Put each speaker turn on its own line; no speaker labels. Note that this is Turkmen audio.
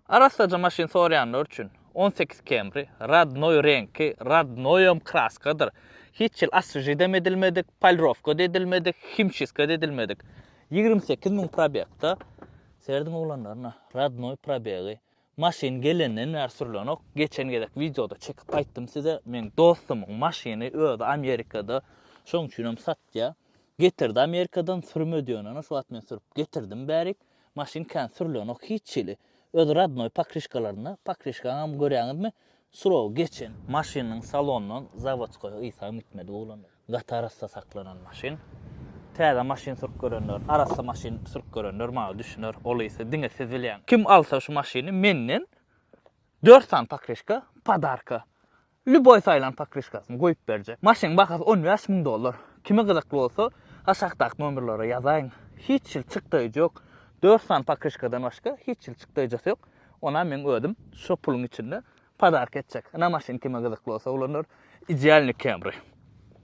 Araçlaca maşin sorayanlar üçün 18 Camry, radnoy renki, radnoyum kraskadır. Hiç yıl asıcı demedilmedik, palrovka dedilmedik, himşiska dedilmedik. 28.000 probekta. Serdin oğlanlarına radnoy probegi. Maşin gelenen ersürlönok. Geçen gedek videoda çekip ayttım size. Men dostumun maşini öde Amerika'da. Şoň üçinem satya. Getirdi Amerika'dan sürme diyorlar. Şu at men sürüp getirdim bärik. Maşin kan sürlönok hiç yılı. Öde radnoy pakrişkalarına. Pakrişkalarına görýäňizmi? Surov geçen maşinin salonundan zavodskoya ýysa gitmedi oğlanlar. Gatarasta saklanan maşin. Täze maşin sürüp görenler, arasa maşin sürüp görenler maňa düşünür. Ol ise diňe sezilýän. Kim alsa şu maşini menden 4 san pakrişka padarka. Lüboy saylan pakrişkasyny goýup berjek. Maşin bahasy 15.000 dollar. Kime gyzykly bolsa, aşagdaky nomerlere ýazaýyn. Hiç ýyl çykdygy ýok. 4 san pakrişkadan başga hiç ýyl çykdygy ýok. Ona men ödüm şu pulun içinde padarka etjek. Ana maşin kime gyzykly bolsa, ulanlar idealny Camry.